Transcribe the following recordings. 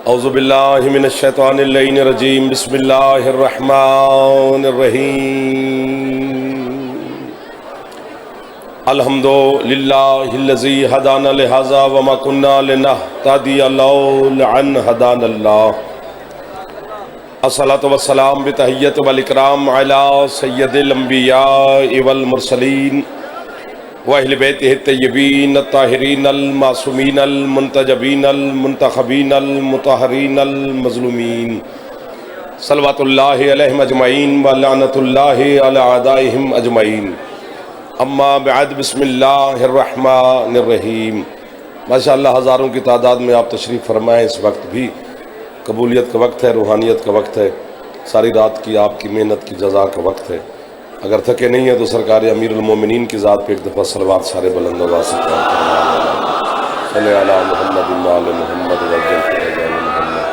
اعوذ باللہ من الشیطان اللعین الرجیم بسم اللہ الرحمن الرحیم الحمدللہ الذی ہدانا لہذا وما كنا لنہتدی لولا ان ہدانا اللہ الصلاۃ والسلام بتحیت والاکرام علی سید الانبیاء والمرسلین وَأَهْلِ بَيْتِهِ الطَّيِّبِينَ الطَّاهِرِينَ الْمَعْصُومِينَ الْمُنْتَجَبِينَ الْمُطَهَّرِينَ الْمُطَهَّرِينَ الْمَظْلُومِينَ صلوات اللہ علیہم اجمعین ولعنۃ اللہ علی اعدائہم اجمعین اما بعد بسم اللہ الرحمن الرحیم۔ ماشاءاللہ ہزاروں کی تعداد میں آپ تشریف فرمائیں۔ اس وقت بھی قبولیت کا وقت ہے، روحانیت کا وقت ہے، ساری رات کی آپ کی محنت کی جزا کا وقت ہے۔ اگر تھکے نہیں ہیں تو سرکار امیر المومنین کی ذات پہ ایک دفعہ صلوات سارے بلند آواز سے پڑھیں۔ صلی علی محمد وآل محمد وعجل فرجان محمد۔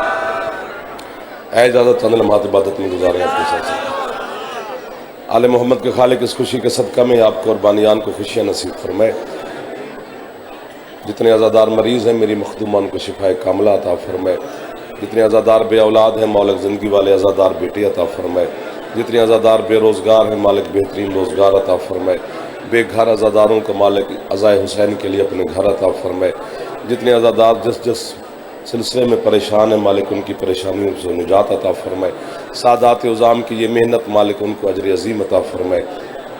اے اجازت چند لمحات عبادت میں گزاریں اپنے ساتھ۔ آل محمد کے خالق اس خوشی کے صدقہ میں آپ کو اور بانیان کو خوشیاں نصیب فرمائے۔ جتنے عزادار مریض ہیں میری مخدومان کو شفائے کاملہ عطا فرمائے۔ جتنے عزادار بے اولاد ہیں مولک زندگی والے عزادار بیٹی عطا فرمائے۔ جتنے عزادار بے روزگار ہیں مالک بہترین روزگار عطا فرمائے۔ بے گھر عزاداروں کو مالک عزائے حسین کے لیے اپنے گھر عطا فرمائے۔ جتنے عزادار جس سلسلے میں پریشان ہیں مالک ان کی پریشانیوں سے نجات عطا فرمائے۔ سادات عظام کی یہ محنت مالک ان کو اجر عظیم عطا فرمائے۔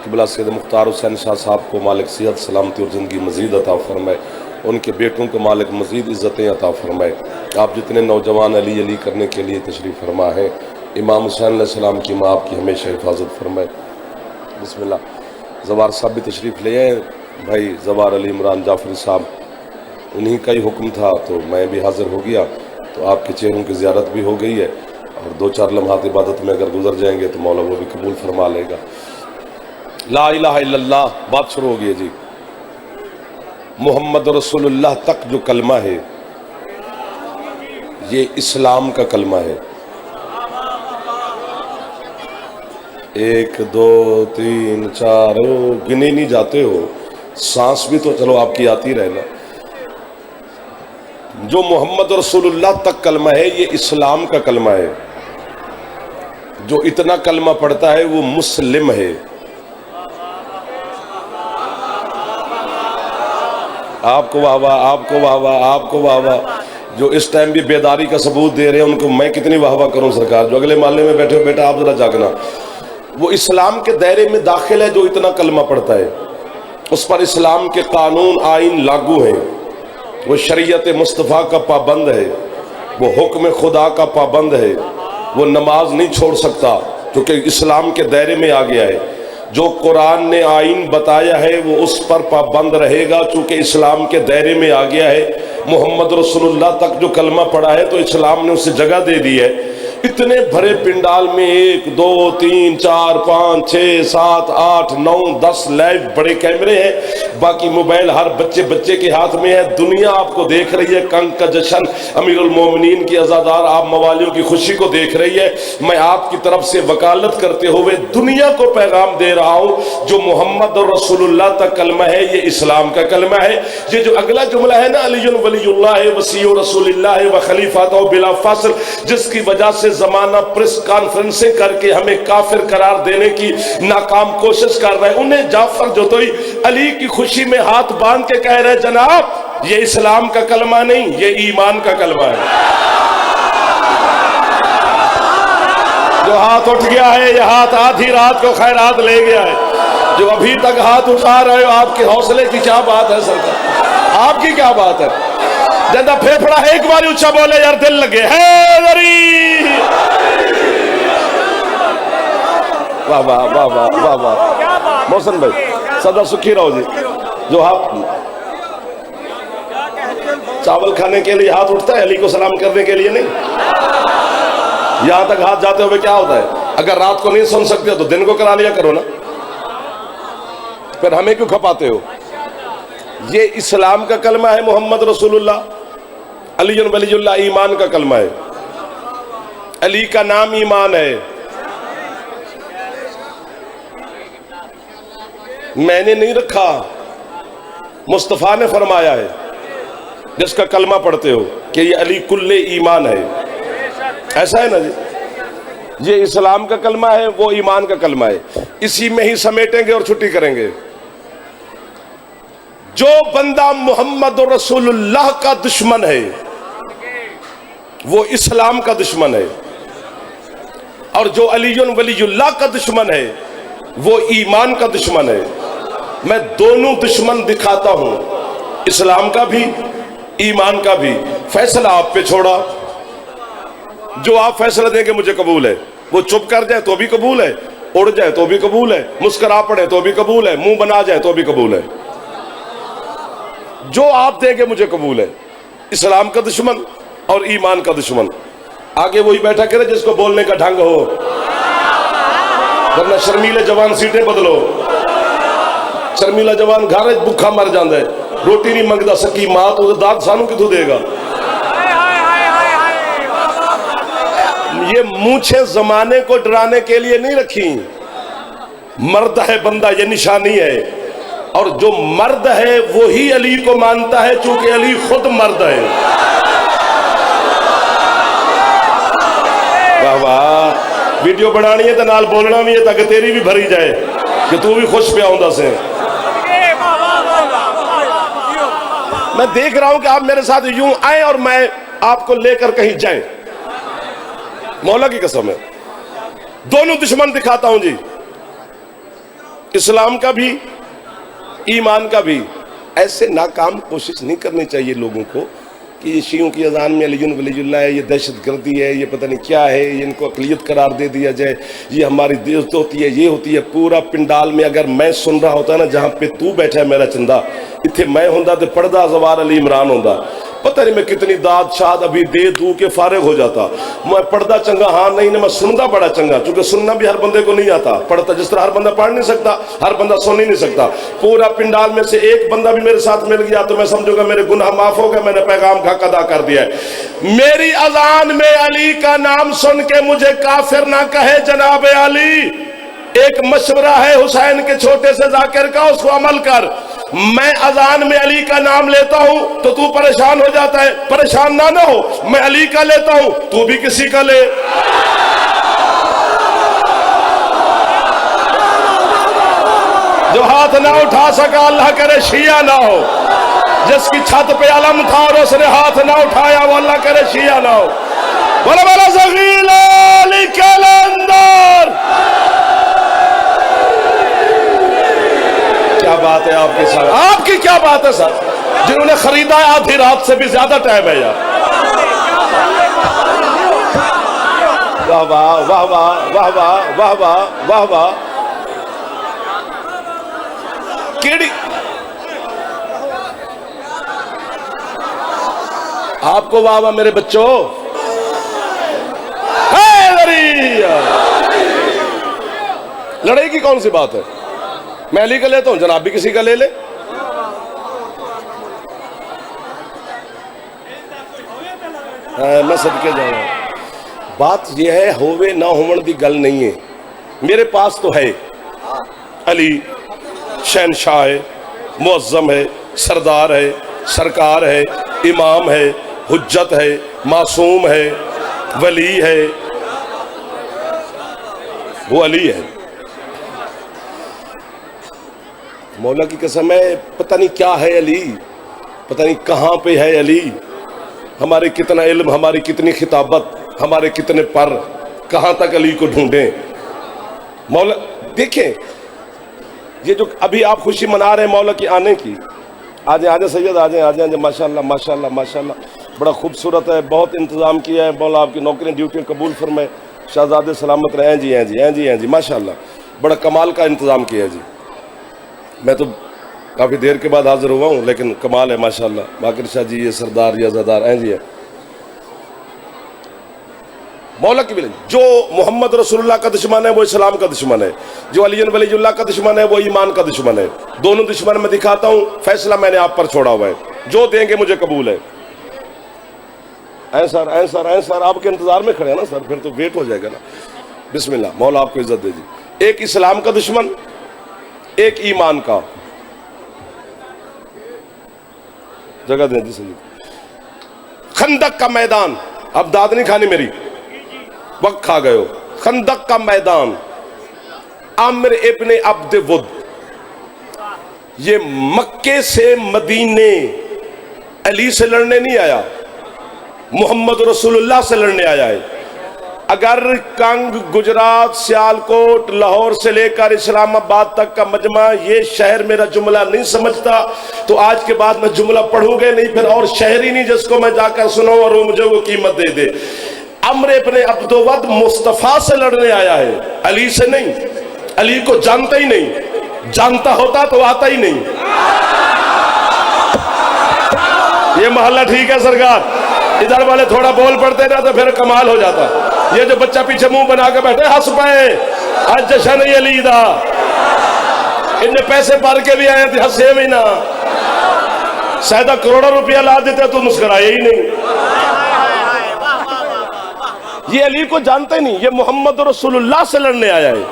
قبلہ سید مختار حسین شاہ صاحب کو مالک صحت سلامتی اور زندگی مزید عطا فرمائے۔ ان کے بیٹوں کو مالک مزید عزتیں عطا فرمائے۔ آپ جتنے نوجوان علی علی کرنے کے لیے تشریف فرما ہے امام حسین علیہ السلام کی ماں آپ کی ہمیشہ حفاظت فرمائے۔ بسم اللہ۔ زوار صاحب بھی تشریف لے آئے بھائی زوار علی عمران جعفری صاحب، انہی کا ہی حکم تھا تو میں بھی حاضر ہو گیا، تو آپ کے چہروں کی زیارت بھی ہو گئی ہے، اور دو چار لمحات عبادت میں اگر گزر جائیں گے تو مولا وہ بھی قبول فرما لے گا۔ لا الہ الا اللہ بات شروع ہو گئی ہے جی۔ محمد رسول اللہ تک جو کلمہ ہے یہ اسلام کا کلمہ ہے۔ 1 2 3 4 گنے نہیں جاتے ہو، سانس بھی تو چلو آپ کی آتی رہے نا۔ جو محمد رسول اللہ تک کلمہ ہے یہ اسلام کا کلمہ ہے۔ جو اتنا کلمہ پڑھتا ہے وہ مسلم ہے۔ آپ کو واہ واہ، آپ کو واہ واہ، آپ کو واہ واہ۔ جو اس ٹائم بھی بیداری کا ثبوت دے رہے ہیں ان کو میں کتنی واہ واہ کروں سرکار۔ جو اگلے محلے میں بیٹھے ہو بیٹا آپ ذرا جاگنا، وہ اسلام کے دائرے میں داخل ہے جو اتنا کلمہ پڑھتا ہے، اس پر اسلام کے قانون آئین لاگو ہیں، وہ شریعت مصطفیٰ کا پابند ہے، وہ حکم خدا کا پابند ہے، وہ نماز نہیں چھوڑ سکتا کیونکہ اسلام کے دائرے میں آ گیا ہے۔ جو قرآن نے آئین بتایا ہے وہ اس پر پابند رہے گا چونکہ اسلام کے دائرے میں آ گیا ہے۔ محمد رسول اللہ تک جو کلمہ پڑھا ہے تو اسلام نے اسے جگہ دے دی ہے۔ اتنے بھرے پنڈال میں 1 2 3 4 5 6 7 8 9 10 لائیو بڑے کیمرے ہیں، باقی موبائل ہر بچے کے ہاتھ میں ہے۔ دنیا آپ کو دیکھ رہی ہے، کنگ کا جشن امیر المومنین کی عزادار آپ موالیوں کی خوشی کو دیکھ رہی ہے۔ میں آپ کی طرف سے وکالت کرتے ہوئے دنیا کو پیغام دے رہا ہوں جو محمد رسول اللہ تک کلمہ ہے یہ اسلام کا کلمہ ہے۔ یہ جو اگلا جملہ ہے نا علی ولی اللہ وسیع رسول اللہ و خلیفۃ بلا فاصل، جس کی وجہ سے زمانہ پریس کانفرنسیں کر کے ہمیں کافر قرار دینے کی ناکام کوشش کر رہے ہیں، انہیں جعفر جوتوئی علی کی خوشی میں ہاتھ باندھ کے کہہ رہے جناب یہ اسلام کا کلمہ نہیں یہ ایمان کا کلمہ ہے۔ جو ہاتھ اٹھ گیا ہے یہ ہاتھ آدھی رات کو خیرات لے گیا ہے۔ جو ابھی تک ہاتھ اٹھا رہے ہو آپ کے حوصلے کی کیا بات ہے سرکار، آپ کی کیا بات ہے؟ جندہ پھیپڑا ہے ایک بار اچھا بولے یار دل لگے حیدری۔ واہ واہ واہ واہ واہ واہ۔ محسن بھائی صدر سکھی رہو جی۔ جو آپ چاول کھانے کے لیے ہاتھ اٹھتا ہے علی کو سلام کرنے کے لیے نہیں، یہاں تک ہاتھ جاتے ہوئے کیا ہوتا ہے؟ اگر رات کو نہیں سن سکتے تو دن کو کرا لیا کرو نا، پھر ہمیں کیوں کھپاتے ہو؟ یہ اسلام کا کلمہ ہے محمد رسول اللہ، علی ولی اللہ ایمان کا کلمہ ہے، علی کا نام ایمان ہے۔ میں نے نہیں رکھا، مصطفیٰ نے فرمایا ہے۔ جس کا کلمہ پڑھتے ہو کہ یہ علی کل ایمان ہے، ایسا ہے نا جی، یہ اسلام کا کلمہ ہے، وہ ایمان کا کلمہ ہے، اسی میں ہی سمیٹیں گے اور چھٹی کریں گے۔ جو بندہ محمد رسول اللہ کا دشمن ہے وہ اسلام کا دشمن ہے، اور جو علی ولی اللہ کا دشمن ہے وہ ایمان کا دشمن ہے۔ میں دونوں دشمن دکھاتا ہوں، اسلام کا بھی ایمان کا بھی۔ فیصلہ آپ پہ چھوڑا، جو آپ فیصلہ دیں گے مجھے قبول ہے۔ وہ چپ کر جائے تو بھی قبول ہے، اڑ جائے تو بھی قبول ہے، مسکرا پڑے تو بھی قبول ہے، منہ بنا جائے تو بھی قبول ہے۔ جو آپ دیں گے مجھے قبول ہے، اسلام کا دشمن اور ایمان کا دشمن۔ آگے وہی بیٹھا کرے جس کو بولنے کا ڈھنگ ہو، ورنہ شرمیلے جوان سیٹیں بدلو۔ شرمیلا جوان گھر بھوکا مر جاندے، روٹی نہیں منگدا، سکی ماں تو داد سانو کتوں دے گا۔ یہ مونچھیں زمانے کو ڈرانے کے لیے نہیں رکھی، مرد ہے بندہ یہ نشانی ہے، اور جو مرد ہے وہی علی کو مانتا ہے چونکہ علی خود مرد ہے۔ واہ واہ، ویڈیو بنانی ہے تو نال بولنا بھی ہے تاکہ تیری بھی بھری جائے کہ تو بھی خوش پیا ہوں سے۔ میں دیکھ رہا ہوں کہ آپ میرے ساتھ یوں آئیں اور میں آپ کو لے کر کہیں جائیں، مولا کی قسم ہے۔ دونوں دشمن دکھاتا ہوں جی، اسلام کا بھی ایمان کا بھی۔ ایسے ناکام کوشش نہیں کرنی چاہیے لوگوں کو کہ یہ شیعوں کی اذان میں علی ولی اللہ ہے، یہ دہشت گردی ہے، یہ پتہ نہیں کیا ہے، یہ ان کو اقلیت قرار دے دیا جائے، یہ ہماری عزت ہوتی ہے، یہ ہوتی ہے۔ پورا پنڈال میں اگر میں سن رہا ہوتا نا جہاں پہ تو بیٹھا ہے میرا چندہ، اتھے میں ہوندا تو پردہ زوار علی عمران ہوندا، پتہ نہیں میں کتنی داد شاد ابھی دے دوں کے فارغ ہو جاتا۔ میں پڑھدا چنگا ہاں نہیں، میں سندا بڑا چنگا، چونکہ سننا بھی ہر بندے کو نہیں آتا، پڑھتا جس طرح ہر بندہ پڑھ نہیں سکتا، ہر بندہ سن ہی نہیں سکتا۔ پورا پنڈال میں سے ایک بندہ بھی میرے ساتھ مل گیا تو میں سمجھوں گا میرے گناہ معاف ہو گئے، میں نے پیغام حق ادا کر دیا ہے۔ میری اذان میں علی کا نام سن کے مجھے کافر نہ کہے جناب علی۔ ایک مشورہ ہے حسین کے چھوٹے سے ذاکر کا، اس کو عمل کر۔ میں اذان میں علی کا نام لیتا ہوں تو تو پریشان ہو جاتا ہے، پریشان نہ ہو، میں علی کا لیتا ہوں تو بھی کسی کا لے۔ جو ہاتھ نہ اٹھا سکا اللہ کرے شیعہ نہ ہو، جس کی چھت پہ علم تھا اور اس نے ہاتھ نہ اٹھایا وہ اللہ کرے شیعہ نہ ہو۔ بولا بولا زغیل علی کلندر۔ کیا بات ہے آپ کے ساتھ، آپ کی کیا بات ہے سر، جنہوں نے خریدا ہے آدھی رات سے بھی زیادہ ٹائم ہے یار۔ واہ واہ واہ واہ واہ واہ واہ واہ واہ واہ، کیڑی آپ کو واہ واہ میرے بچوں۔ لڑائی کی کون سی بات ہے، میں علی کا لیتا ہوں، جناب بھی کسی کا لے لے۔ میں صدقے جاؤں، بات یہ ہے ہووے نہ ہون دی گل نہیں ہے، میرے پاس تو ہے علی شہنشاہ ہے، معظم ہے، سردار ہے، سرکار ہے، امام ہے، حجت ہے، معصوم ہے، ولی ہے، وہ علی ہے۔ مولا کی قسم ہے، پتہ نہیں کیا ہے علی، پتہ نہیں کہاں پہ ہے علی، ہمارے کتنا علم، ہماری کتنی خطابت، ہمارے کتنے پر، کہاں تک علی کو ڈھونڈیں۔ مولا دیکھیں، یہ جو ابھی آپ خوشی منا رہے ہیں مولا کی آنے کی، آجیں آجیں سید، آجیں آجیں آجیں، ماشاءاللہ ماشاءاللہ ماشاءاللہ، بڑا خوبصورت ہے، بہت انتظام کیا ہے مولا، آپ کی نوکری ڈیوٹی قبول فرمائے، شہزادے سلامت رہے ہیں جی، ہیں جی ہیں جی ہیں جی، ماشاءاللہ بڑا کمال کا انتظام کیا ہے جی۔ میں تو کافی دیر کے بعد حاضر ہوا ہوں لیکن کمال ہے ماشاءاللہ، باقر شاہ جی یہ سردار یہ عزادار ہیں جی ہیں۔ مولا کی بلند، جو محمد رسول اللہ کا دشمن ہے وہ اسلام کا دشمن ہے، جو علی ولی اللہ کا دشمن ہے وہ ایمان کا دشمن ہے۔ دونوں دشمن میں دکھاتا ہوں، فیصلہ میں نے آپ پر چھوڑا ہوا ہے، جو دیں گے مجھے قبول ہے۔ سر این سر این سر، آپ کے انتظار میں کھڑے ہیں نا سر، پھر تو ویٹ ہو جائے گا نا۔ بسم اللہ، مولا آپ کو عزت دے جی۔ ایک اسلام کا دشمن، ایک ایمان کا، جگہ دیں جی سید۔ خندق کا میدان، اب داد نہیں کھانی میری، وقت کھا گئے ہو. خندق کا میدان، عامر ابن عبد ود، یہ مکے سے مدینے علی سے لڑنے نہیں آیا، محمد رسول اللہ سے لڑنے آیا ہے. اگر کنگ، گجرات، سیالکوٹ، لاہور سے لے کر اسلام آباد تک کا مجمع یہ شہر میرا جملہ نہیں سمجھتا تو آج کے بعد میں جملہ پڑھوں گے نہیں، پھر اور شہر ہی نہیں جس کو میں جا کر سنوں اور وہ مجھے وہ قیمت دے دے. عمر ابن عبد ود مصطفیٰ سے لڑنے آیا ہے، علی سے نہیں. علی کو جانتا ہی نہیں، جانتا ہوتا تو آتا ہی نہیں. یہ محلہ ٹھیک ہے سرکار؟ ادھر والے تھوڑا بول پڑتے نا تو پھر کمال ہو جاتا. یہ جو بچہ پیچھے منہ بنا کے بیٹھے ہنس پائے، آج جشن ہی علی دا، ان نے پیسے پار کے بھی آئے تھے، ہنسے بھی نہ. سیدہ کروڑوں روپیہ لا دیتے تو مسکرائے ہی نہیں. یہ علی کو جانتے نہیں، یہ محمد رسول اللہ سے لڑنے آیا ہے،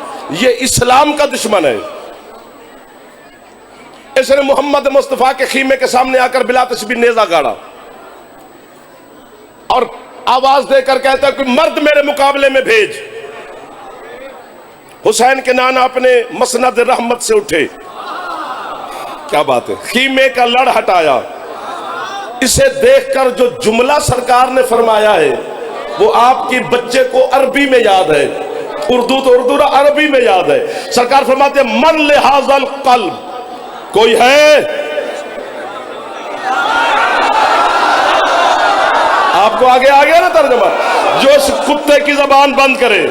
یہ اسلام کا دشمن ہے. اس نے محمد مصطفیٰ کے خیمے کے سامنے آ کر بلا تسبیح نیزہ گاڑا اور آواز دے کر کہتا ہے کہ مرد میرے مقابلے میں بھیج. حسین کے نانا اپنے مسند رحمت سے اٹھے، کیا بات ہے، خیمے کا لڑ ہٹایا. اسے دیکھ کر جو جملہ سرکار نے فرمایا ہے وہ آپ کی بچے کو عربی میں یاد ہے، اردو تو اردو نہ عربی میں یاد ہے. سرکار فرماتے ہیں من لہذا القلب، کوئی ہے؟ آپ کو آگے آ گیا نا ترجمہ، جو اس کتے کی زبان بند کرے.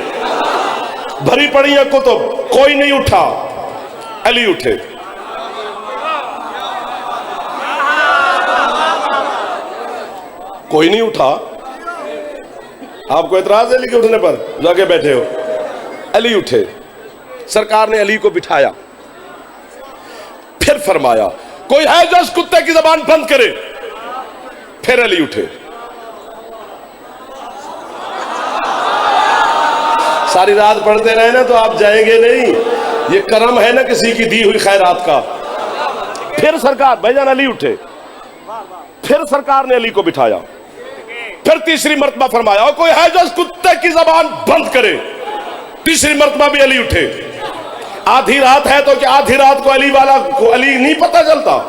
بھری پڑی ہے کتب، کوئی نہیں اٹھا، علی اٹھے. کوئی نہیں اٹھا. آپ کو اعتراض ہے علی کے اٹھنے پر جو آگے بیٹھے ہو؟ علی اٹھے. سرکار نے علی کو بٹھایا، پھر فرمایا کوئی ہے جو اس کتے کی زبان بند کرے؟ پھر علی اٹھے. ساری رات پڑھتے رہے نا تو آپ جائیں گے نہیں، یہ کرم ہے نا کسی کی دی ہوئی خیرات کا. پھر سرکار بھائی جان علی اٹھے، پھر سرکار نے علی کو بٹھایا، پھر تیسری مرتبہ فرمایا اور کوئی ہے جو اس کتے کی زبان بند کرے. تیسری مرتبہ بھی علی اٹھے. آدھی رات ہے تو کہ آدھی رات کو علی والا کو علی نہیں پتہ چلتا.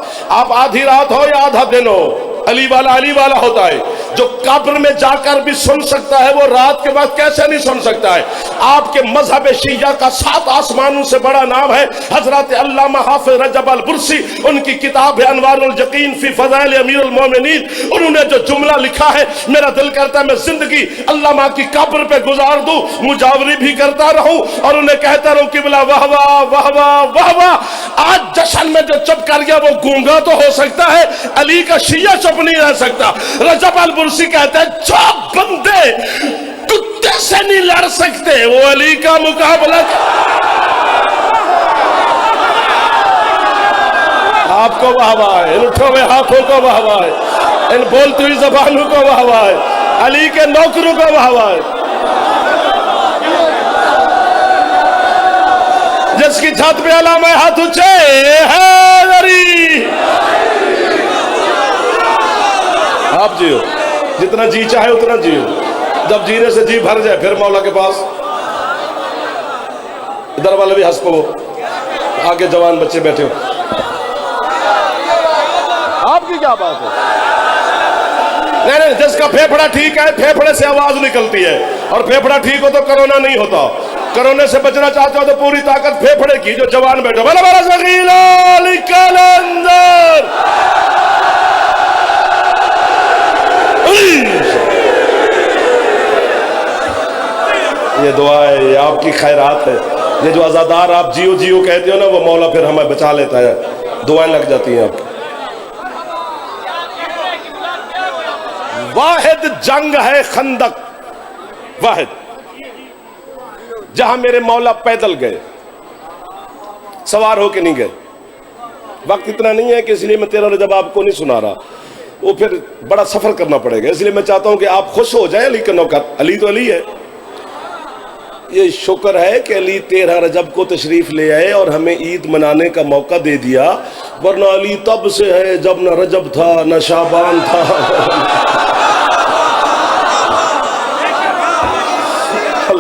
آپ آدھی رات ہو یا آدھا دن ہو، علی والا ہوتا ہے. جو قبر میں جا کر بھی سن سکتا ہے وہ رات کے بعد کیسے نہیں سن سکتا ہے؟ آپ کے مذہب شیعہ کا 7 آسمانوں سے بڑا نام ہے حضرت علامہ حافظ رجب البرسی. ان کی کتاب ہے انوار الیقین فی فضائل امیر المومنین. انہوں نے جو جملہ لکھا ہے، میرا دل کرتا ہے میں زندگی علامہ کی قبر پہ گزار دوں، مجاوری بھی کرتا رہوں اور انہیں کہتا رہوں قبلہ واہ واہ واہ واہ واہ واہ. آج جشن میں جو چپ کر گیا وہ گونگا تو ہو سکتا ہے، علی کا شیعہ چپ نہیں رہ سکتا. رجب البرسی کہتے ہیں جو بندے کتے سے نہیں لڑ سکتے وہ علی کا مقابلہ. آپ کو واہ واہ ہے، ان اٹھے ہوئے ہاتھوں کو واہ واہ ہے، ان بولتی ہوئی زبانوں کو واہ واہ ہے، علی کے نوکروں کو واہ واہ ہے. جس کی چھت پہ علامہ ہاتھ اونچے حیدری. آپ جیو، جتنا جی چاہے اتنا جیو، جب جینے سے جی بھر جائے پھر مولا کے پاس. ادھر والے بھی ہنس پو، آگے جوان بچے بیٹھے ہو. آپ کی کیا بات ہے؟ نہیں، جس کا پھیپھڑا ٹھیک ہے، پھیپھڑے سے آواز نکلتی ہے، اور پھیپھڑا ٹھیک ہو تو کرونا نہیں ہوتا. کرونے سے بچنا چاہتے ہو تو پوری طاقت پھیپھڑے کی. جو جوان بیٹھو بلا بلا سغیلا لکل اندر. یہ دعا ہے، یہ آپ کی خیرات ہے. یہ جو عزادار آپ جیو جیو کہتے ہو نا وہ مولا پھر ہمیں بچا لیتا ہے. دعائیں لگ جاتی ہیں آپ کی. واحد جنگ ہے خندق، واحد جہاں میرے مولا پیدل گئے، سوار ہو کے نہیں گئے. وقت اتنا نہیں ہے کہ اس لیے میں 13 رجب آپ کو نہیں سنا رہا، وہ پھر بڑا سفر کرنا پڑے گا. اس لیے میں چاہتا ہوں کہ آپ خوش ہو جائیں علی کا نوکر. علی تو علی ہے. یہ شکر ہے کہ علی 13 رجب کو تشریف لے آئے اور ہمیں عید منانے کا موقع دے دیا، ورنہ علی تب سے ہے جب نہ رجب تھا نہ شعبان تھا.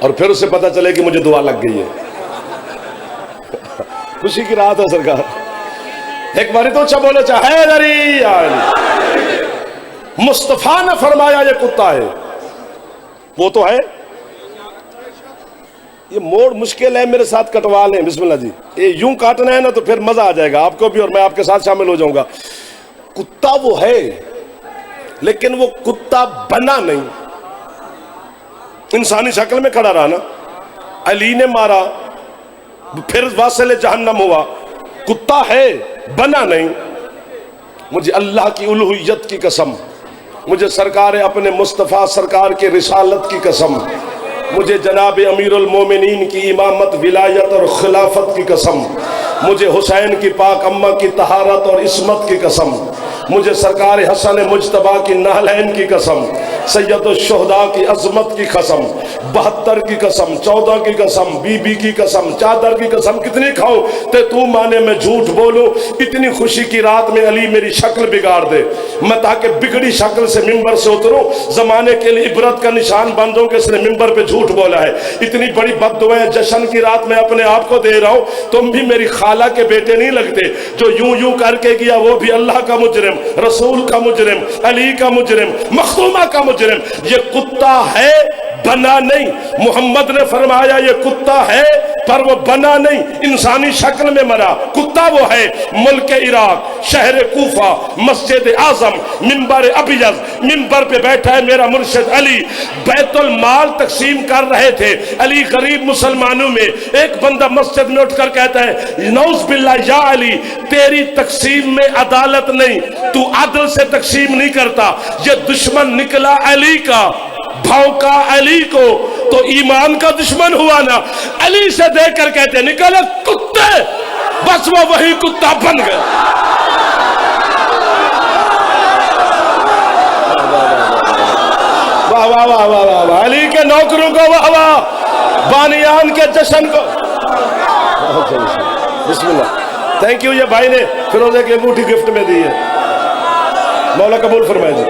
اور پھر اسے پتا چلے کہ مجھے دعا لگ گئی ہے. خوشی کی رات ہے سرکار. ایک باری تو اچھا بولے چاہے حیدری مصطفیٰ نے فرمایا یہ کتا ہے. وہ تو ہے. یہ موڑ مشکل ہے, میرے ساتھ کٹوا لیں. بسم اللہ جی. یہ یوں کاٹنا ہے نا تو پھر مزہ آ جائے گا آپ کو بھی اور میں آپ کے ساتھ شامل ہو جاؤں گا. کتا وہ ہے لیکن وہ کتا بنا نہیں. انسانی شکل میں کھڑا رہا نا, علی نے مارا, پھر واصل جہنم ہوا. کتا ہے, بنا نہیں. مجھے اللہ کی الوہیت کی قسم, مجھے سرکار اپنے مصطفیٰ سرکار کے رسالت کی قسم, مجھے جناب امیر المومنین کی امامت ولایت اور خلافت کی قسم, مجھے حسین کی پاک اماں کی طہارت اور عصمت کی قسم, مجھے سرکار حسن مجتبیٰ کی نہلین کی قسم, سید الشہداء کی عظمت کی قسم, 72 کی قسم, 14 کی قسم, بی بی کی قسم, چادر کی قسم کتنی کھاؤں تے تو مانے میں جھوٹ بولوں. اتنی خوشی کی رات میں علی میری شکل بگاڑ دے, میں تاکہ بگڑی شکل سے ممبر سے اتروں, زمانے کے لیے عبرت کا نشان بن جاؤں کہ اس نے ممبر پہ جھوٹ بولا ہے. اتنی بڑی بد دعائیں جشن کی رات میں اپنے آپ کو دے رہا ہوں. تم بھی میری خالہ کے بیٹے نہیں لگتے. جو یوں کر کے گیا وہ بھی اللہ کا مجرم, رسول کا مجرم, علی کا مجرم, مخدومہ کا مجرم. یہ کتا ہے, بنا نہیں. محمد نے فرمایا یہ کتا ہے پر وہ بنا نہیں, انسانی شکل میں مرا. کتا وہ ہے. ملک عراق, شہر کوفہ, مسجد اعظم, ممبر ابیض, ممبر پہ بیٹھا ہے میرا مرشد علی. بیت المال تقسیم کر رہے تھے علی غریب مسلمانوں میں. ایک بندہ مسجد میں اٹھ کر کہتا ہے نعوذ باللہ یا علی, تیری تقسیم میں عدالت نہیں, تو عدل سے تقسیم نہیں کرتا. یہ دشمن نکلا علی کا, بھونکا علی کو تو ایمان کا دشمن ہوا نا. علی سے دیکھ کر کہتے نکلے کتے, بس وہ وہی کتا بن گیا. واہ واہ واہ واہ واہ, علی کے نوکروں کو واہ واہ, بانیان کے جشن کو. بسم اللہ. Thank you. یہ بھائی نے فیروزے کی انگوٹھی گفٹ میں دی ہے, مولا قبول فرمائے جی.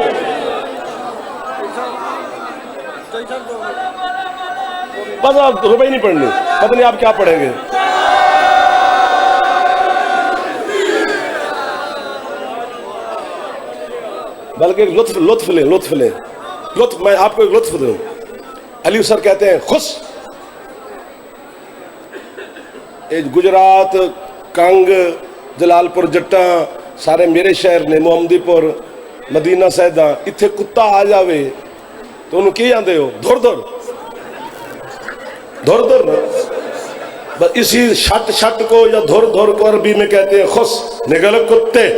بس آپ روپے نہیں پڑھنی, پتہ نہیں آپ کیا پڑھیں گے. بلکہ لطف لیں, لطف لیں, لطف. میں آپ کو ایک لطف دوں. علی سر کہتے ہیں خوش, گجرات, کنگ, جلال پور جٹا سارے میرے شہر نے, محمدی پور, مدینہ سیدہ. اتھے کتا آ جاوے تو انہوں کی آندے ہو دھر دھر دھر دھر. بس اسی شٹ شٹ کو یا دھر دھر کو عربی میں کہتے ہیں خس, نکلو کتے.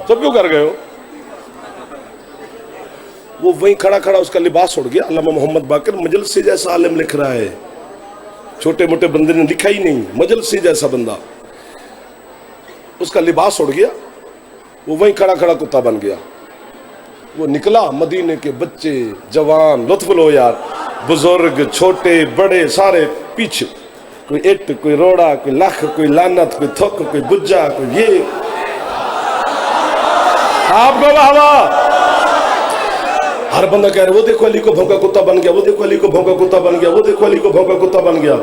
سب کیوں کر گئے ہو؟ وہ وہیں کھڑا کھڑا اس کا لباس اڑ گیا. علامہ محمد باقر مجلسی جیسا عالم لکھ رہا ہے, چھوٹے موٹے بندے نے لکھا ہی نہیں, مجلسی جیسا بندہ. اس کا لباس اڑ گیا, وہ وہیں کھڑا کھڑا کتا بن گیا. وہ نکلا, مدینے کے بچے جوان, لطف لو یار, بزرگ چھوٹے بڑے سارے پیچھے. کوئی اٹ, کوئی روڑا, کوئی لکھ, کوئی لانت, کوئی تھک, کوئی بجا, کوئی یہ. آپ کو واہ. ہر بندہ کہہ رہے وہ دیکھو علی کو بھونکا کتا بن گیا, وہ دیکھو علی کو بھونکا کتا بن گیا, وہ دیکھو علی کو بھونکا کتا بن گیا.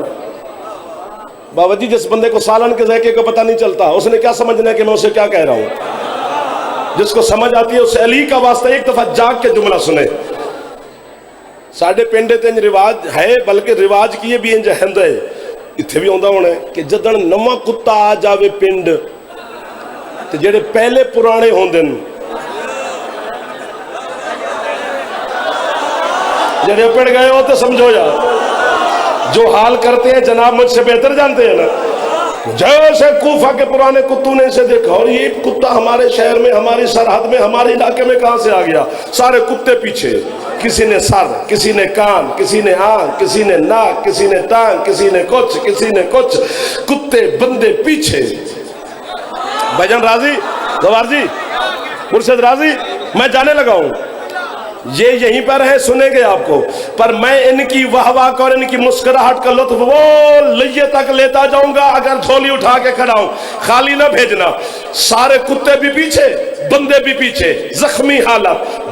بابا جی جس بندے کو سالن کے ذائقے کا پتہ نہیں چلتا, اس نے کیا سمجھنا ہے کہ میں اسے کیا کہہ رہا ہوں. جس کو سمجھ آتی ہے اسے علی کا واسطہ ایک دفعہ جاگ کے جملہ سنے. ساڑھے پنڈے تے رواج ہے, بلکہ رواج کیے بھی انج ہند ہے, اتھے بھی ہوندہ ہونے کہ جدن نواں کتا آ جاوے پنڈ تے جڑے پہلے پرانے ہوندن, جڑے پڑ گئے ہو تو سمجھو یار, جو حال کرتے ہیں جناب مجھ سے بہتر جانتے ہیں نا. جیسے کوفہ کے پرانے کتوں نے اسے دیکھا, اور یہ کتا ہمارے شہر میں, ہماری سرحد میں, ہمارے علاقے میں کہاں سے آ گیا. سارے کتے پیچھے, کسی نے سر, کسی نے کان, کسی نے آنکھ, کسی نے ناک, کسی نے ٹانگ, کسی نے کچھ, کسی نے کچھ, کتے بندے پیچھے. بھجن راضی, گوار جی, مرشد راضی, میں جانے لگا ہوں. یہ یہیں پر ہیں, سنیں گے آپ کو, پر میں ان کی واہ واہ اور ان کی مسکراہٹ کا لطف وہ لیے تک لیتا جاؤں گا اگر جھولی اٹھا کے کھڑا ہوں. خالی نہ بھیجنا. سارے کتے بھی پیچھے, بندے بھی پیچھے, زخمی حالت,